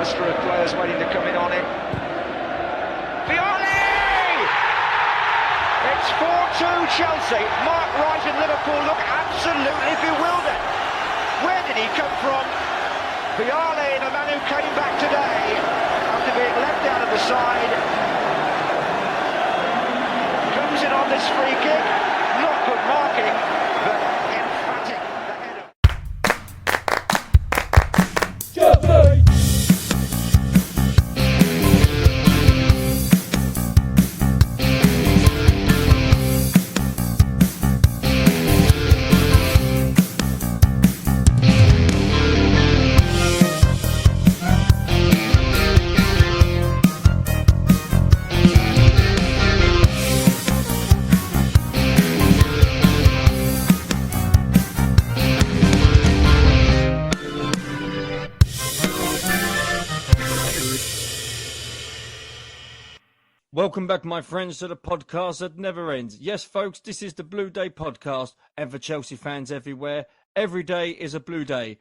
cluster of players waiting to come in on him. Vialli! It's 4-2 Chelsea. Mark Wright and Liverpool look absolutely bewildered. Where did he come from? Vialli, the man who came back today after being left out of the side, comes in on this free kick. Not good marking, but emphatic. Welcome back, my friends, to the podcast that never ends. Yes, folks, this is the Blue Day podcast, and for Chelsea fans everywhere, every day is a blue day.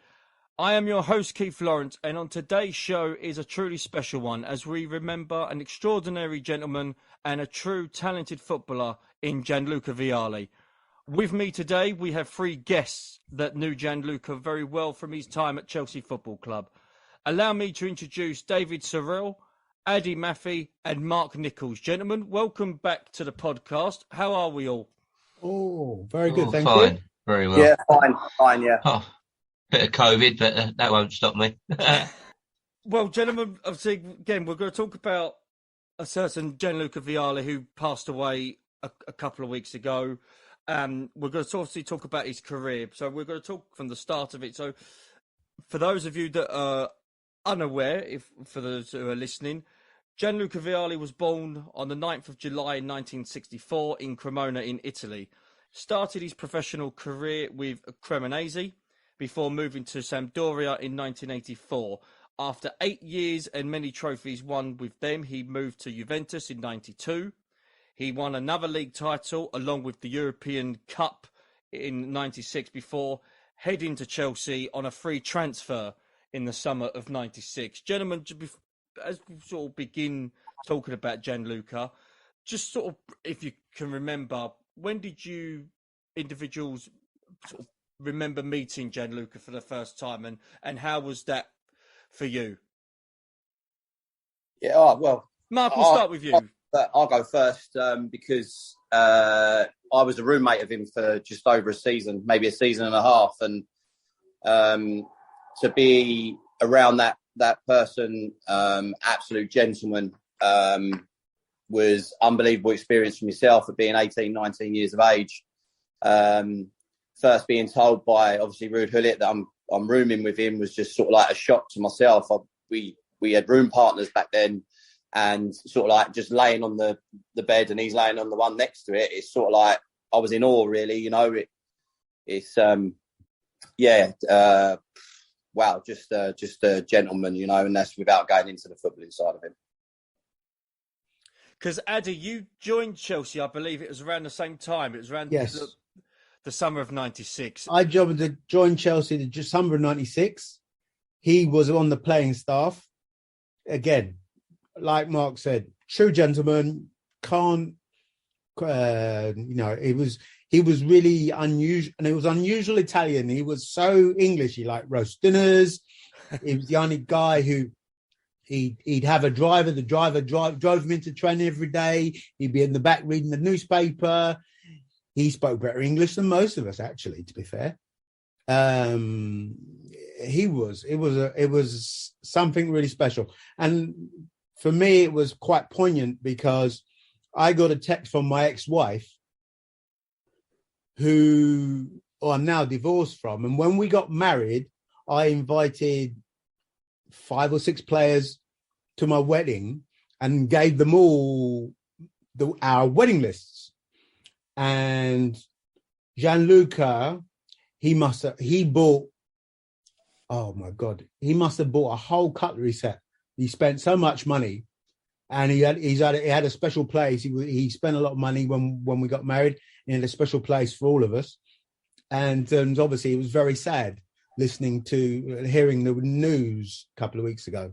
I am your host, Keith Lawrence, and on today's show is a truly special one as we remember an extraordinary gentleman and a true talented footballer in Gianluca Vialli. With me today, we have three guests that knew Gianluca very well from his time at Chelsea Football Club. Allow me to introduce David Sorrell, Ade Mafe and Mark Nicholls. Gentlemen, welcome back to the podcast. How are we all? Oh, very good, thank fine. you. Very well. Yeah, fine, yeah. Oh, bit of COVID, but that won't stop me. Well, gentlemen, obviously, again, we're going to talk about a certain Gianluca Vialli who passed away a couple of weeks ago. We're going to obviously talk about his career. So we're going to talk from the start of it. So for those of you that are unaware, for those who are listening, Gianluca Vialli was born on the 9th of July 1964 in Cremona in Italy. Started his professional career with Cremonese before moving to Sampdoria in 1984. After 8 years and many trophies won with them, he moved to Juventus in 92. He won another league title along with the European Cup in 96 before heading to Chelsea on a free transfer in the summer of 96. Gentlemen, as we sort of begin talking about Gianluca, just sort of, if you can remember, when did you individuals sort of remember meeting Gianluca for the first time, and how was that for you? Yeah, well, Mark, we'll start with you. I'll go first because I was a roommate of him for just over a season, maybe a season and a half, and to be around that person, absolute gentleman, was unbelievable experience for myself at being 18, 19 years of age. First being told by obviously Ruud Gullit that I'm rooming with him was just sort of like a shock to myself. We had room partners back then, and sort of like just laying on the bed and he's laying on the one next to it. It's sort of like I was in awe, really. You know, wow, just a gentleman, you know, and that's without going into the footballing side of him. Because, Ade, you joined Chelsea, I believe it was around the same time. It was around the summer of 96. I joined Chelsea the summer of 96. He was on the playing staff. Again, like Mark said, true gentleman, he was really unusual, and it was unusual Italian. He was so English. He liked roast dinners. He was the only guy who he'd have a driver. The driver drove him into training every day. He'd be in the back reading the newspaper. He spoke better English than most of us, actually, to be fair. It was something really special. And for me, it was quite poignant because I got a text from my ex-wife, who I'm now divorced from. And when we got married, I invited 5 or 6 players to my wedding and gave them all our wedding lists. And Gianluca, he must have bought a whole cutlery set. He spent so much money, and he had a special place. He spent a lot of money when we got married. He had a special place for all of us, and obviously it was very sad hearing the news a couple of weeks ago.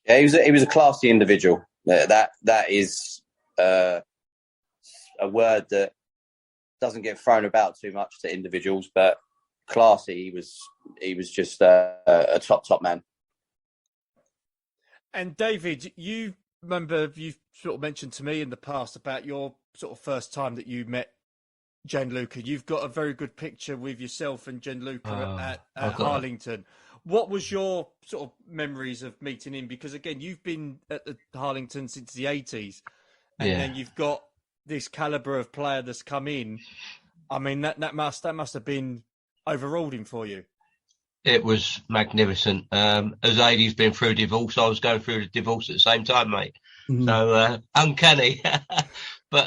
Yeah, he was a classy individual. That is a word that doesn't get thrown about too much to individuals, but classy. He was just a top man. And David, you remember you've sort of mentioned to me in the past about your sort of first time that you met Gianluca. You've got a very good picture with yourself and Gianluca at Harlington. What was your sort of memories of meeting him? Because again, you've been at the Harlington since the 80s, and then you've got this caliber of player that's come in. I mean, that must have been overruling for you. It was magnificent. As Ade's been through divorce, I was going through the divorce at the same time, mate. Mm-hmm. So uncanny. But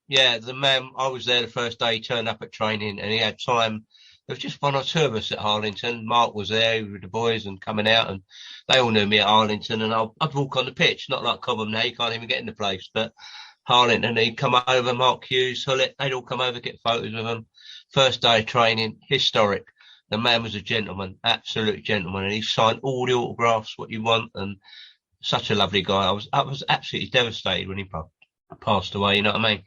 the man, I was there the first day, he turned up at training and he had time. There was just one or two of us at Harlington. Mark was there with the boys and coming out, and they all knew me at Harlington. And I'd walk on the pitch, not like Cobham now, you can't even get in the place. But Harlington, he'd come over, Mark Hughes, Hullett, they'd all come over, get photos with him. First day of training, historic. The man was a gentleman, absolute gentleman, and he signed all the autographs, what you want, and such a lovely guy. I was absolutely devastated when he passed away, you know what I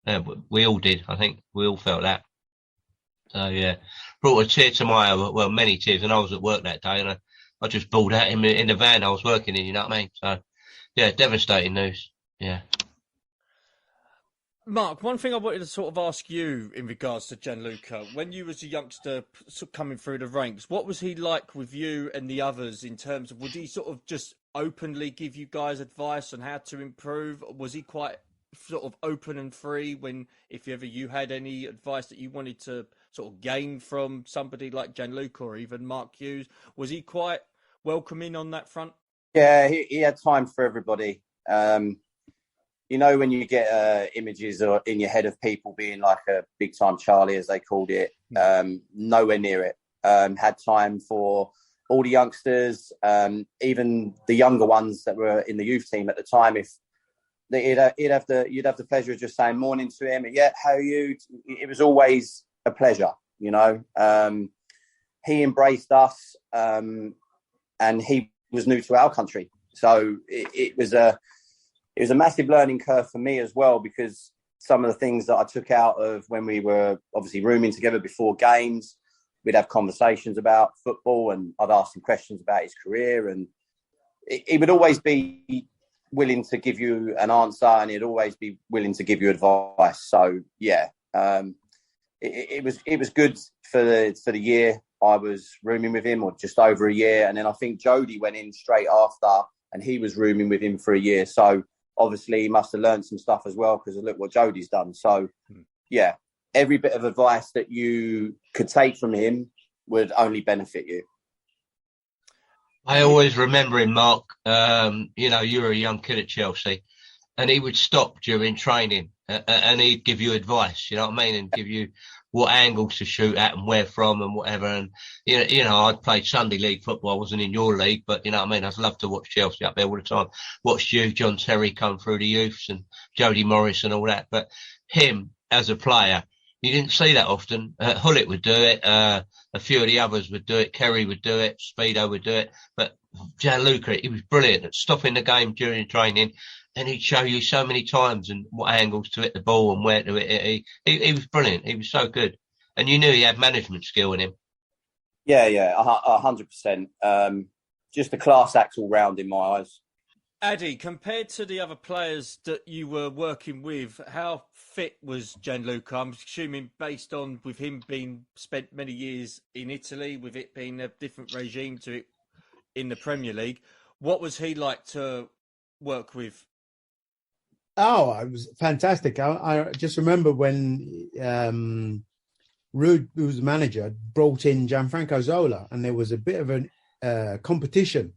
mean? We all did, I think. We all felt that. So, yeah, brought a tear to my eye, well, many tears, and I was at work that day, and I just bawled at him in the van I was working in, you know what I mean? So, yeah, devastating news, yeah. Mark, one thing I wanted to sort of ask you in regards to Gianluca, when you was a youngster coming through the ranks, what was he like with you and the others in terms of, would he sort of just openly give you guys advice on how to improve? Was he quite sort of open and free when, if you had any advice that you wanted to sort of gain from somebody like Gianluca or even Mark Hughes? Was he quite welcoming on that front? Yeah, he had time for everybody. You know, when you get images in your head of people being like a big time Charlie, as they called it, nowhere near it. Had time for all the youngsters, even the younger ones that were in the youth team at the time. If you'd have the pleasure of just saying morning to him, yeah, how are you? It was always a pleasure, you know. He embraced us, and he was new to our country, so it was a massive learning curve for me as well, because some of the things that I took out of when we were obviously rooming together before games, we'd have conversations about football and I'd ask him questions about his career, and he would always be willing to give you an answer and he'd always be willing to give you advice. So, yeah, it was good for the year I was rooming with him, or just over a year. And then I think Jody went in straight after and he was rooming with him for a year. So, obviously, he must have learned some stuff as well, because look what Jody's done. So, yeah, every bit of advice that you could take from him would only benefit you. I always remember him, Mark. You know, you were a young kid at Chelsea, and he would stop during training and he'd give you advice, you know what I mean, and give you what angles to shoot at and where from and whatever. And, you know, I'd played Sunday league football. I wasn't in your league, but, you know what I mean, I'd love to watch Chelsea up there all the time. Watched you, John Terry, come through the youths and Jody Morris and all that. But him as a player, you didn't see that often. Hullett would do it. A few of the others would do it. Kerry would do it. Speedo would do it. But Gianluca, he was brilliant at stopping the game during training, and he'd show you so many times and what angles to hit the ball and where to hit it. He was brilliant. He was so good. And you knew he had management skill in him. Yeah, 100%. Just a class act all round in my eyes. Ade, compared to the other players that you were working with, how fit was Gianluca? I'm assuming based on with him being spent many years in Italy, with it being a different regime to it in the Premier League. What was he like to work with? Oh, it was fantastic. I just remember when Ruud, who was the manager, brought in Gianfranco Zola, and there was a bit of a competition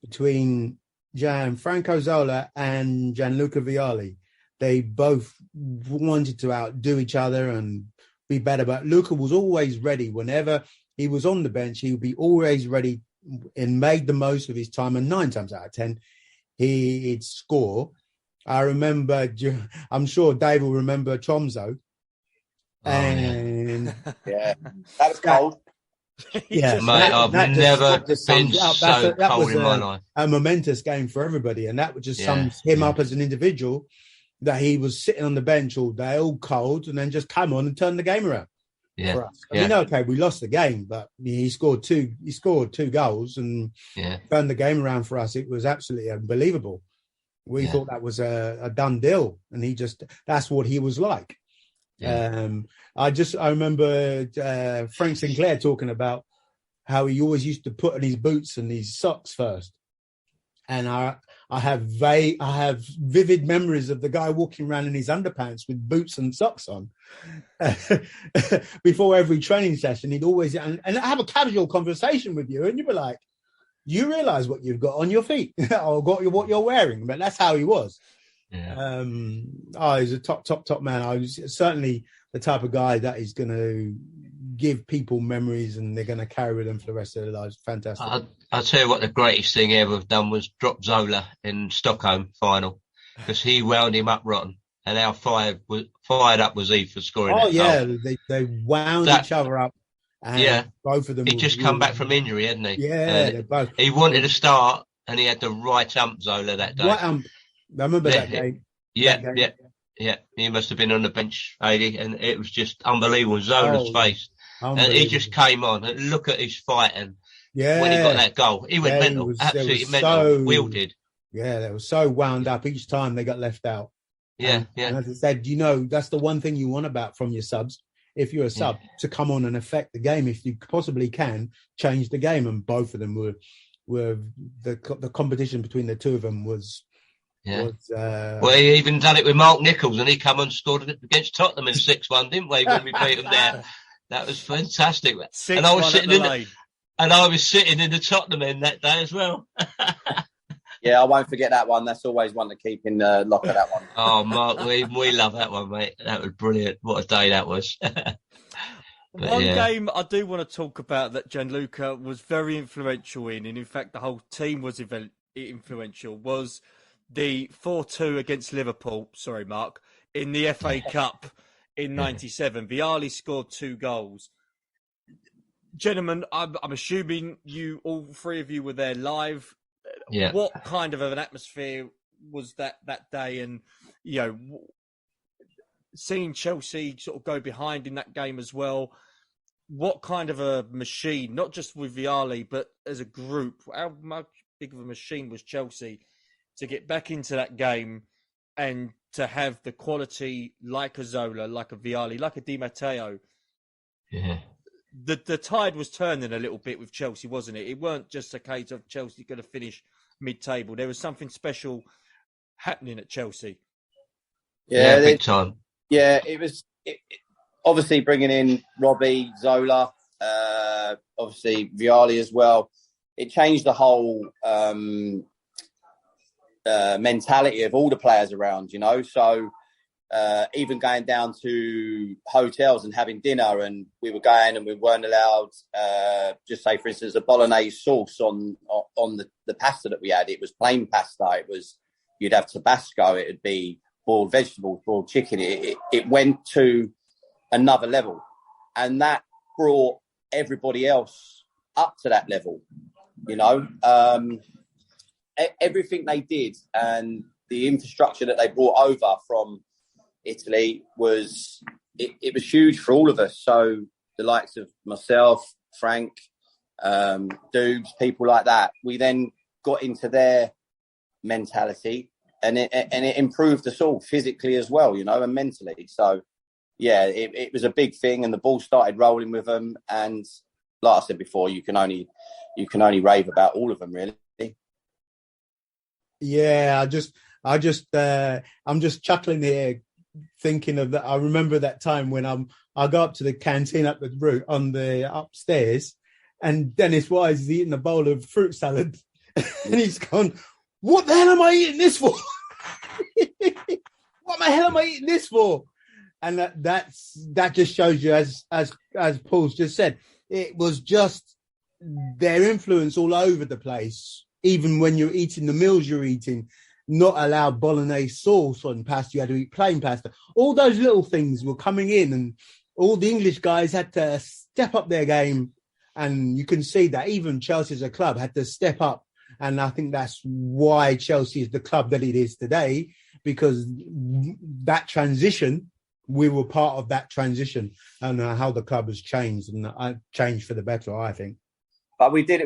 between Gianfranco Zola and Gianluca Vialli. They both wanted to outdo each other and be better, but Luca was always ready. Whenever he was on the bench, he would be always ready and made the most of his time, and 9 times out of 10, he'd score. I remember, I'm sure Dave will remember Tromso. And yeah, that was cold. Yeah, Mate, I've never been so cold in my life. A momentous game for everybody, and that would just sums him up as an individual. That he was sitting on the bench all day, all cold, and then just come on and turn the game around for us. I mean, okay, we lost the game, but he scored two goals and turned the game around for us. It was absolutely unbelievable. We thought that was a done deal, and that's what he was like. I remember Frank Sinclair talking about how he always used to put on his boots and his socks first. And I have vivid memories of the guy walking around in his underpants with boots and socks on before every training session. He'd always and have a casual conversation with you, and you'd be like, "You realise what you've got on your feet, or what you're wearing?" But that's how he was. Yeah. He's a top man. I was certainly the type of guy that is going to give people memories, and they're going to carry with them for the rest of their lives. Fantastic. I'll tell you what, the greatest thing ever done was drop Zola in Stockholm final, because he wound him up rotten, and how fired up was he for scoring. Oh yeah, goal. They wound each other up. And both of them. He just come back from injury, hadn't he? Yeah, both. He wanted to start, and he had the right ump Zola that day. Right ump. I remember that game. Yeah. He must have been on the bench, Ade, and it was just unbelievable. Zola's face. And he just came on, and look at his fight, and when he got that goal, he went mental, absolutely mental. Wielded. Yeah, they were so wound up each time they got left out. And as I said, that's the one thing you want from your subs. If you're a sub, to come on and affect the game, if you possibly can, change the game. And both of them were the competition between the two of them was. Well, he even done it with Mark Nicholls, and he come and scored against Tottenham in 6-1, didn't we? When we beat them there. That was fantastic. And I was sitting in the Tottenham end that day as well. Yeah, I won't forget that one. That's always one to keep in the locker, that one. Oh, Mark, we love that one, mate. That was brilliant. What a day that was. One game I do want to talk about that Gianluca was very influential in, and in fact the whole team was influential, was the 4-2 against Liverpool. Sorry, Mark. In the FA Cup. In 97, Vialli scored 2 goals. Gentlemen, I'm assuming all three of you were there live. Yeah. What kind of an atmosphere was that day? And, seeing Chelsea sort of go behind in that game as well, what kind of a machine, not just with Vialli, but as a group, how much big of a machine was Chelsea to get back into that game and to have the quality like a Zola, like a Vialli, like a Di Matteo? Yeah. The tide was turning a little bit with Chelsea, wasn't it? It weren't just a case of Chelsea going to finish mid-table. There was something special happening at Chelsea. Yeah, big time. Yeah, it was obviously bringing in Robbie, Zola, obviously Vialli as well. It changed the whole mentality of all the players around, so even going down to hotels and having dinner, and we were going and we weren't allowed just say for instance a bolognese sauce on the pasta that we had. It was plain pasta. You'd have tabasco, it'd be boiled vegetables, boiled chicken. It went to another level, and that brought everybody else up to that level, everything they did and the infrastructure that they brought over from Italy was huge for all of us. So the likes of myself, Frank, Dubes, people like that, we then got into their mentality, and it improved us all physically as well, and mentally. So yeah, it was a big thing, and the ball started rolling with them. And like I said before, you can only rave about all of them, really. Yeah, I'm just chuckling here, thinking of that. I remember that time when I go up to the canteen up the route on the upstairs, and Dennis Wise is eating a bowl of fruit salad, and he's gone, "What the hell am I eating this for? What the hell am I eating this for?" And that just shows you, as Paul's just said, it was just their influence all over the place. Even when you're eating the meals you're eating, not allow bolognese sauce on pasta, you had to eat plain pasta. All those little things were coming in, and all the English guys had to step up their game And you can see that even Chelsea as a club had to step up. And I think that's why Chelsea is the club that it is today, because that transition, we were part of that transition, and how the club has changed, and changed for the better, I think. But we did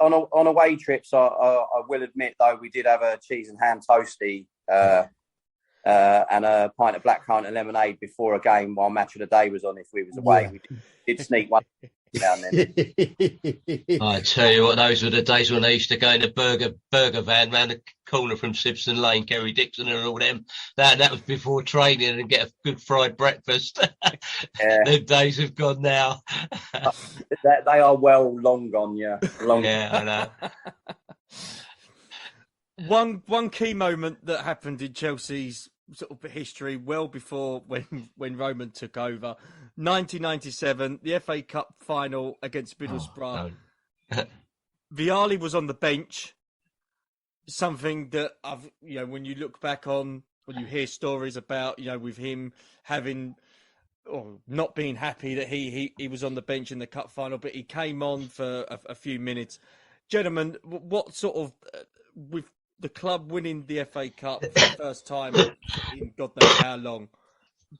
on away trips. I will admit, though, we did have a cheese and ham toastie and a pint of blackcurrant and lemonade before a game while Match of the Day was on. If we was away, we did sneak one down then. I tell you what, those were the days when I used to go in the burger van round the corner from Simpson Lane, Kerry Dixon and all them. That was before training, and get a good fried breakfast. Yeah. The days have gone now. They are long gone, yeah. Yeah, I know. One key moment that happened in Chelsea's sort of history, well before when Roman took over, 1997, the FA Cup final against Middlesbrough. Vialli was on the bench. Something that when you look back on, when you hear stories about, with him having or not being happy that he was on the bench in the cup final, but he came on for a few minutes. Gentlemen, what sort of with the club winning the FA Cup for the first time in God knows how long,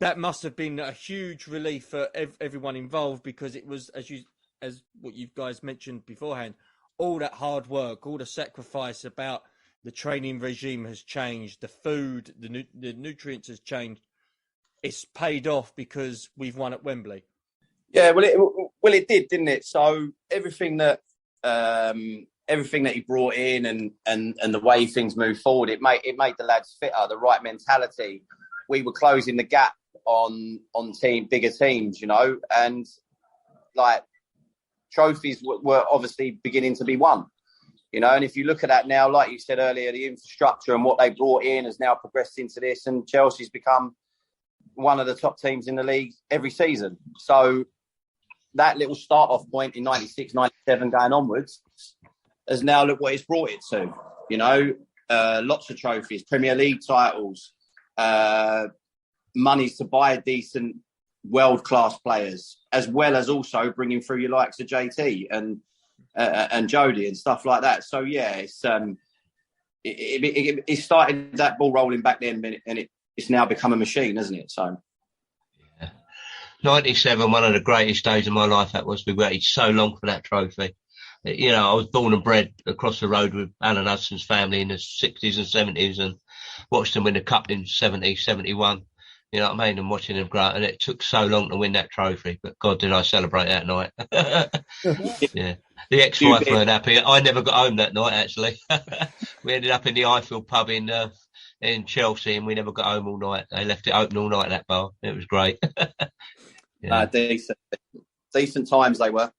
that must have been a huge relief for everyone involved, because it was, as what you guys mentioned beforehand, all that hard work, all the sacrifice about the training regime has changed, the food, the nutrients has changed. It's paid off because we've won at Wembley. Yeah, well, it did, didn't it? So everything that he brought in and the way things moved forward, it made the lads fitter, the right mentality. We were closing the gap on bigger teams, and like trophies were obviously beginning to be won, and if you look at that now, like you said earlier, the infrastructure and what they brought in has now progressed into this, and Chelsea's become one of the top teams in the league every season. So that little start-off point in 96, 97 going onwards has now look what it's brought it to. Lots of trophies, Premier League titles, money to buy decent world-class players, as well as also bringing through your likes of JT and Jody and stuff like that. So yeah, it started that ball rolling back then, and it's now become a machine, hasn't it? So. 97, one of the greatest days of my life. That was. We waited so long for that trophy. I was born and bred across the road with Alan Hudson's family in the 60s and 70s, and watched them win the cup in 70, 71. You know what I mean? And watching them grow. And it took so long to win that trophy, but God, did I celebrate that night. Yeah. The ex-wife weren't happy. I never got home that night, actually. We ended up in the Eiffel pub in Chelsea, and we never got home all night. They left it open all night, that bar. It was great. Yeah. Decent times they were.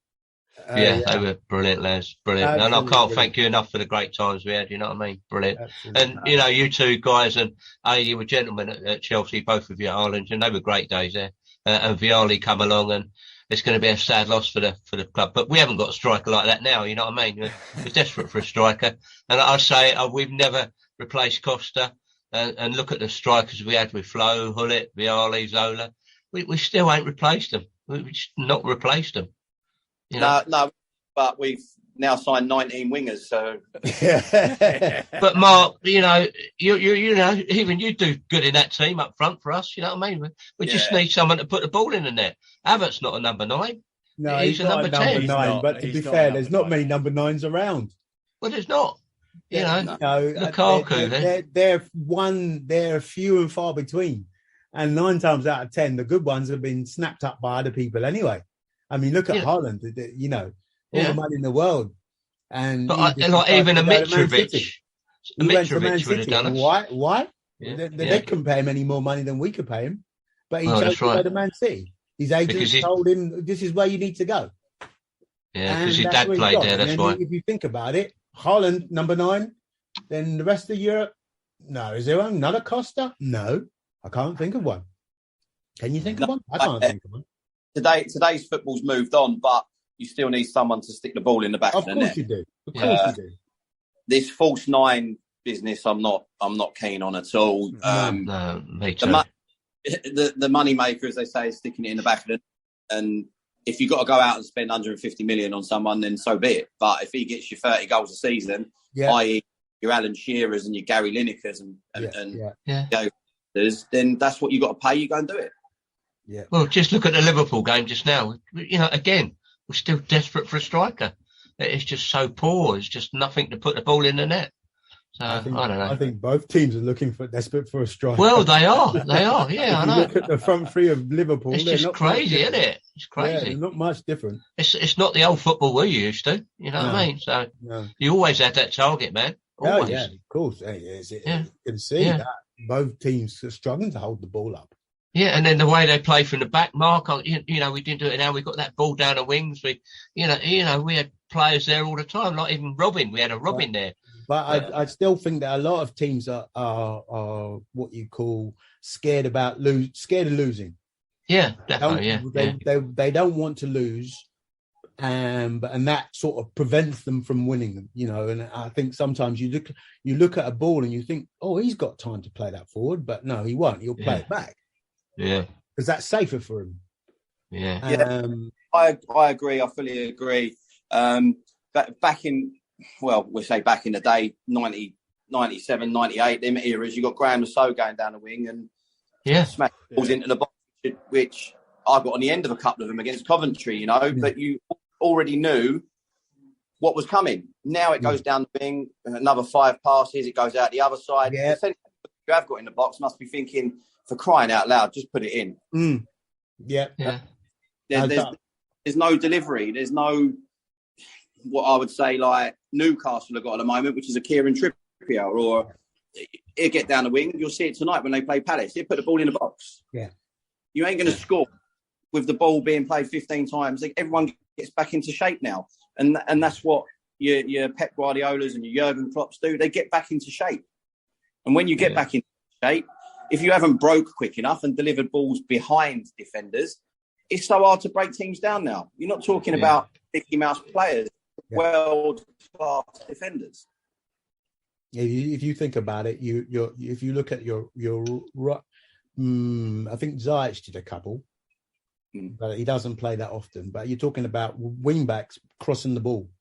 They were brilliant, lads. Brilliant. Absolutely. And I can't thank you enough for the great times we had, you know what I mean? Brilliant. Absolutely. And, you two guys and Ade were gentlemen at Chelsea, both of you at Ireland, and they were great days there. And Vialli come along, and it's going to be a sad loss for the club. But we haven't got a striker like that now, you know what I mean? We're desperate for a striker. And I say we've never replaced Costa. And look at the strikers we had with Flo, Hullet, Vialli, Zola. We still ain't replaced them. We've just not replaced them. No, but we've now signed 19 wingers. So, but Mark, you know, even you do good in that team up front for us. You know what I mean? We just need someone to put the ball in the net. Havertz's not a number 9. No, he's a number 10. But to be fair, there's not many number 9s around. Well, there's not. Lukaku. They're few and far between. And 9 times out of 10, the good ones have been snapped up by other people anyway. I mean, look at Haaland, all the money in the world. But even a Mitrovic. He went to Man City. Why? Yeah. They couldn't pay him any more money than we could pay him. But he chose to go to Man City. His agent told him, this is where you need to go. Yeah, because his dad played there, that's why. If you think about it, Haaland, number 9, then the rest of Europe, no. Is there another Costa? No. I can't think of one. Can you think of one? I can't think of one. Today's football's moved on, but you still need someone to stick the ball in the back of the net. Of course you do. Of course you do. This false 9 business, I'm not keen on at all. No, me too. The money maker, as they say, is sticking it in the back of the net, and if you've got to go out and spend 150 million on someone, then so be it. But if he gets you 30 goals a season, i.e. your Alan Shearers and your Gary Linekers and then that's what you got to pay. You go and do it. Yeah. Well, just look at the Liverpool game just now. Again, we're still desperate for a striker. It's just so poor. It's just nothing to put the ball in the net. So I don't know. I think both teams are desperate for a striker. Well, they are. Yeah, I know. Look at the front three of Liverpool. It's just crazy, isn't it? It's crazy. Yeah, not much different. It's not the old football we used to. You know what I mean? So you always had that target, man. Always. Oh yeah, of course. You can see that both teams are struggling to hold the ball up. Yeah, and then the way they play from the back, Mark, we didn't do it now. We got that ball down the wings. We had players there all the time. Like even Robin, we had a Robin there. But I still think that a lot of teams are what you call scared of losing. Yeah, definitely. They don't want to lose, and that sort of prevents them from winning them. And I think sometimes you look at a ball and you think, oh, he's got time to play that forward, but no, he won't. He'll play it back. Yeah, because that's safer for him. Yeah, I agree. I fully agree. But back in the day, 90, 97, 98, them eras, you got Graham Lasso going down the wing and smash balls into the box, which I got on the end of a couple of them against Coventry, but you already knew what was coming. Now it goes down the wing, another 5 passes, it goes out the other side. Yeah. The you have got in the box must be thinking, for crying out loud, just put it in. Yeah. There's no delivery. There's no, what I would say, like Newcastle have got at the moment, which is a Kieran Trippier, or he'll get down the wing. You'll see it tonight when they play Palace. He'll put the ball in the box. Yeah. You ain't going to score with the ball being played 15 times. Everyone gets back into shape now. And that's what your Pep Guardiolas and your Jurgen Klopps do. They get back into shape. And when you get back into shape, if you haven't broke quick enough and delivered balls behind defenders, it's so hard to break teams down now. You're not talking about 50 Mouse players, world-class defenders. If you think about it, if you look at your I think Ziyech did a couple, but he doesn't play that often. But you're talking about wing backs crossing the ball.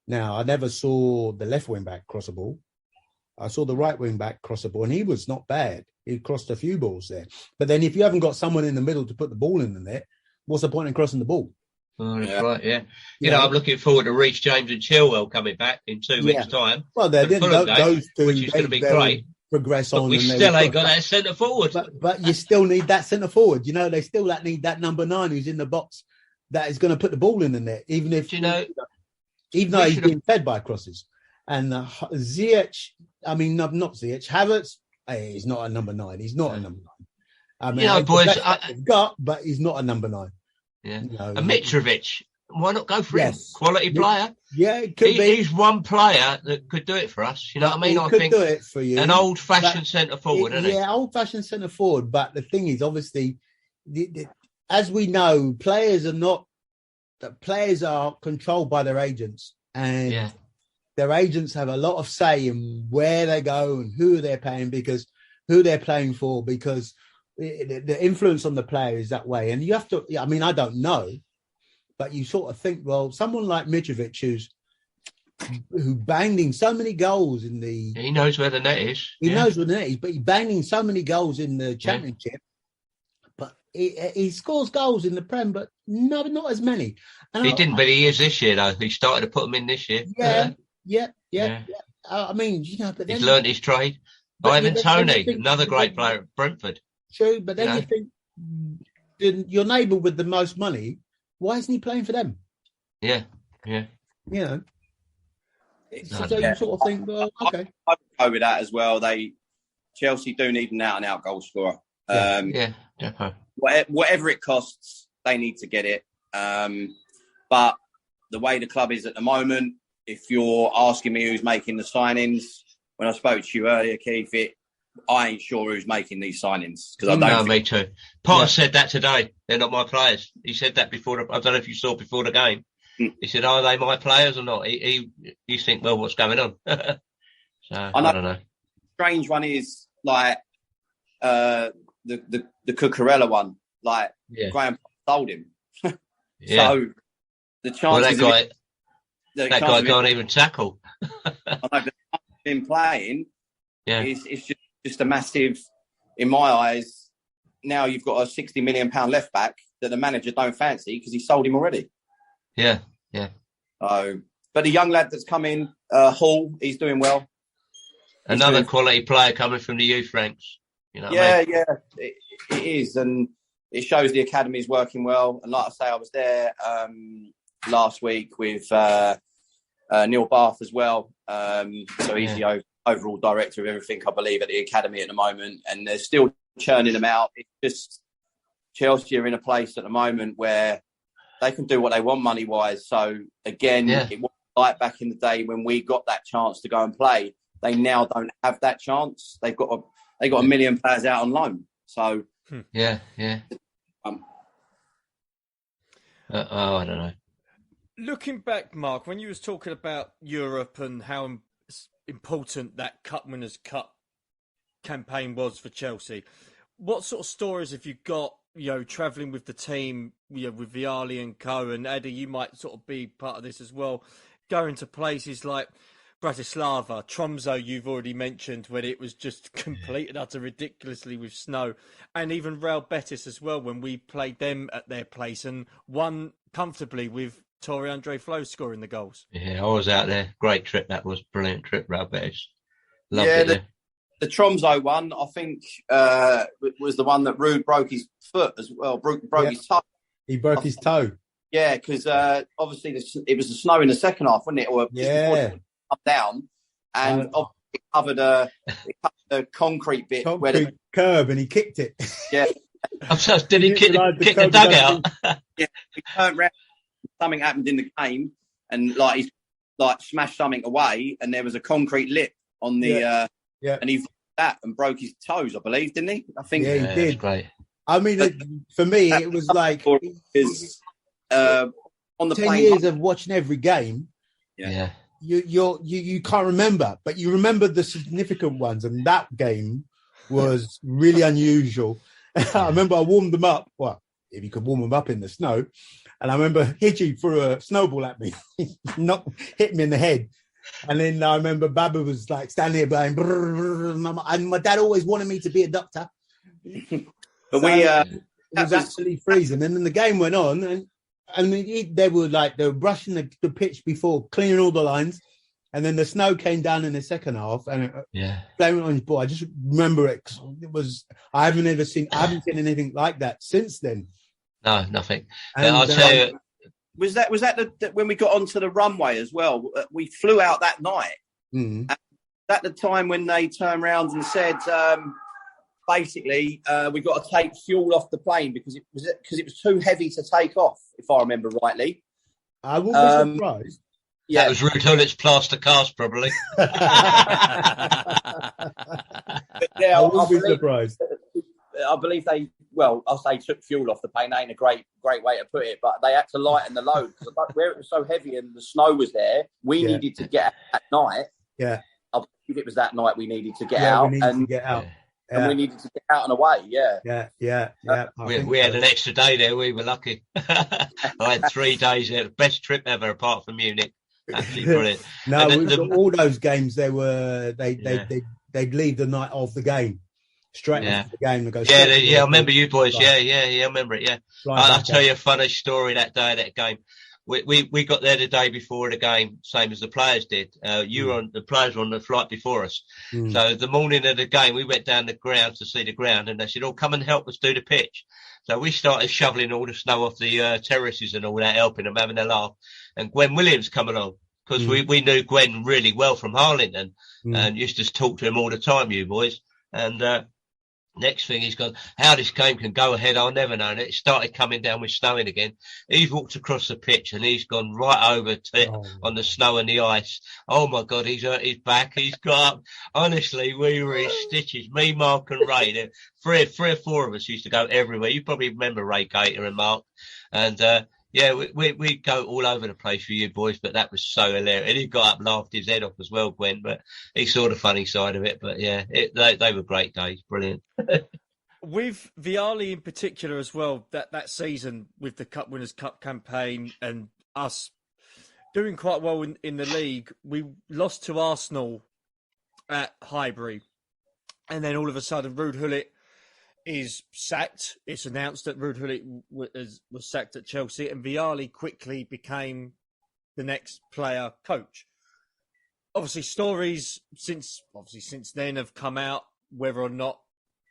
Now, I never saw the left wing back cross a ball. I saw the right wing back cross a ball, and he was not bad. He crossed a few balls there. But then if you haven't got someone in the middle to put the ball in the net, what's the point in crossing the ball? Oh, that's right, yeah. I'm looking forward to Reece James and Chilwell coming back in 2 weeks' time. Well, those two, which is going to be great. Progress but on. We still ain't got that centre forward. But you still need that centre forward. They still need that number 9 who's in the box that is going to put the ball in the net, even though he's being fed by crosses. And Ziyech, not Ziyech, Havertz, he's not a number 9. He's not a number 9. Boys, but he's not a number 9. Yeah, and Mitrovic, why not go for him? Quality player. Yeah, it could be. He's one player that could do it for us. You know what I mean? I think do it for you. An old-fashioned centre forward, isn't he? Yeah, old-fashioned centre forward. But the thing is, obviously, as we know, players are controlled by their agents, and their agents have a lot of say in where they go and who they're paying who they're playing for, because the influence on the player is that way. And you have to, I don't know, but you sort of think, well, someone like Mitrovic who banged in so many goals he knows where the net is. He knows where the net is, but he banged in so many goals in the Championship, but he scores goals in the Prem, but not as many. And he didn't, but he is this year, though. He started to put them in this year. Yeah. But then he's learned his trade. Ivan Toney, another great player at Brentford. True, but then you think your neighbour with the most money, why isn't he playing for them? Yeah. So you sort of think, well, okay. I would go with that as well. Chelsea do need an out-and-out goal scorer. Definitely. Whatever it costs, they need to get it. But the way the club is at the moment, if you're asking me who's making the signings, when I spoke to you earlier, Keith, I ain't sure who's making these signings. Me too. Potter said that today. They're not my players. He said that before. I don't know if you saw before the game. He said, "Are they my players or not?" You think, well, what's going on? So I don't know. Strange one is like the Cucurella one. Like Graham sold him. Yeah. So the Well, chances that guy can't even tackle. of him playing Yeah. is just a massive, in my eyes. Now you've got a £60 million left back that the manager don't fancy because he sold him already. Yeah. Yeah. But the young lad that's come in, Hall, he's doing well. Another quality player coming from the youth ranks. You know what I mean? Yeah, it is, and it shows the academy is working well. And like I say, I was there last week with Neil Bath as well. So he's the overall director of everything, I believe, at the academy at the moment, and they're still churning them out. It's just Chelsea are in a place at the moment where they can do what they want money wise. So again, it was like back in the day when we got that chance to go and play. They now don't have that chance. They got a million players out on loan. So yeah. I don't know. Looking back, Mark, when you was talking about Europe and how important that Cup Winners' Cup campaign was for Chelsea, what sort of stories have you got, travelling with the team, with Vialli and co, and Ade, you might sort of be part of this as well, going to places like Bratislava, Tromso, you've already mentioned, when it was just complete and utter ridiculously with snow, and even Real Betis as well, when we played them at their place and won comfortably with Torre Andre Flo scoring the goals. Yeah, I was out there. Great trip. That was brilliant trip, Real Betis. Loved it. The Tromso one, I think, was the one that Rude broke his foot as well, broke his toe. He broke his toe. Yeah, because obviously it was the snow in the second half, wasn't it? Or just before it up down, and it covered a concrete bit. Curb, and he kicked it. Yeah. So did he kick the dugout? Yeah, he turned around. Something happened in the game, and he smashed something away, and there was a concrete lip on the and he that and broke his toes, I believe, didn't he? I think. Yeah, he did. Great. I mean, for me, it was like on the 10 plane. years of watching every game. Yeah. You can't remember, but you remember the significant ones, and that game was really unusual. I remember I warmed them up. Well, if you could warm them up in the snow. And I remember Hitchy threw a snowball at me, hit me in the head. And then I remember Baba was like standing there going, and my dad always wanted me to be a doctor. But so it was absolutely freezing. And then the game went on, and they were brushing the pitch before clearing all the lines. And then the snow came down in the second half, and blaming on his ball. I just remember it. 'Cause it was. I haven't seen anything like that since then. No, nothing. And, I'll tell you. Was that when we got onto the runway as well? We flew out that night. Mm-hmm. At the time when they turned around and said, basically, we got to take fuel off the plane because it was too heavy to take off, if I remember rightly. I wouldn't be surprised. Yeah, that was Ruud Hullit's plaster cast, probably. But yeah, I wouldn't be surprised. I believe they. Well, I'll say took fuel off the plane. Ain't a great way to put it, but they had to lighten the load because where it was so heavy and the snow was there, we needed to get out that night. Yeah, I believe it was that night we needed to get out. We needed to get out. And we needed to get out and away. Yeah. We had an extra day there. We were lucky. I had 3 days there. Best trip ever, apart from Munich. Absolutely brilliant. No, all those games they'd leave the night of the game. Straight after the game and go. I remember you boys. Yeah, I remember it. Yeah, I'll tell you a funny story that day of that game. We got there the day before the game, same as the players did. The players were on the flight before us. So the morning of the game, we went down the ground to see the ground, and they said, "Oh, come and help us do the pitch." So we started shoveling all the snow off the terraces and all that, helping them, having a laugh. And Gwen Williams come along because we knew Gwen really well from Harlington and used to talk to him all the time, you boys. And next thing he's gone, how this game can go ahead, I'll never know. And it started coming down with snowing again. He's walked across the pitch and he's gone right over on the snow and the ice. Oh my God, he's hurt his back. He's got up. Honestly, we were in stitches. Me, Mark and Ray. Three or four of us used to go everywhere. You probably remember Ray Gator and Mark. And we go all over the place for you boys, but that was so hilarious. And he got up and laughed his head off as well, Gwen, but he saw the funny side of it. But yeah, they were great days. Brilliant. with Vialli in particular as well, that season with the Cup Winners' Cup campaign and us doing quite well in the league, we lost to Arsenal at Highbury. And then all of a sudden, Ruud Gullit is sacked. It's announced that Ruud Gullit was sacked at Chelsea, and Vialli quickly became the next player coach. Obviously, stories since then have come out, whether or not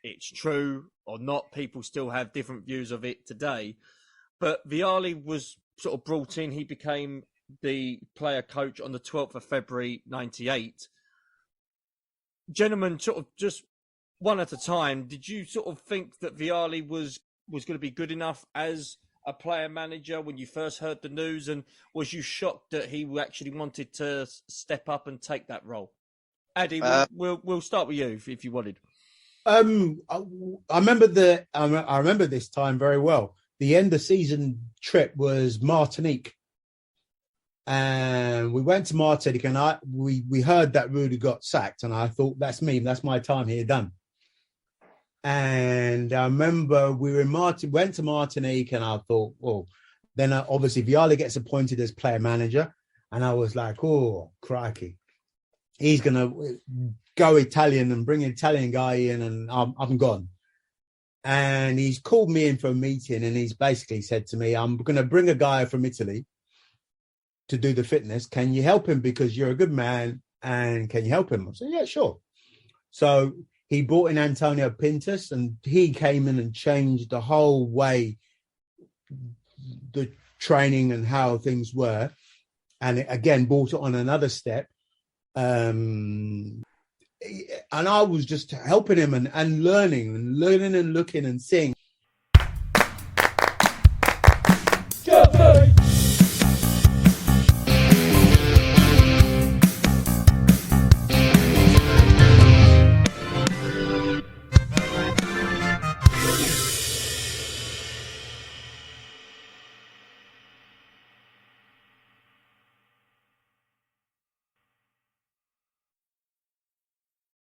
it's true or not. People still have different views of it today. But Vialli was sort of brought in. He became the player coach on the 12th of February, 98. Gentlemen, sort of just one at a time, did you sort of think that Vialli was going to be good enough as a player manager when you first heard the news? And was you shocked that he actually wanted to step up and take that role? Ade, we'll start with you if you wanted. I remember this time very well. The end of season trip was Martinique. And we went to Martinique, and we heard that Rudy got sacked, and I thought, that's me, that's my time here done. And I remember we went to Martinique, and I thought, oh, then obviously Vialli gets appointed as player manager, and I was like, oh, crikey, he's gonna go Italian and bring an Italian guy in, and I'm gone. And he's called me in for a meeting, and he's basically said to me, I'm going to bring a guy from Italy to do the fitness. Can you help him? Because you're a good man, and can you help him? I said, yeah, sure. So he brought in Antonio Pintus, and he came in and changed the whole way the training and how things were. And it, again, brought it on another step. And I was just helping him and learning and looking and seeing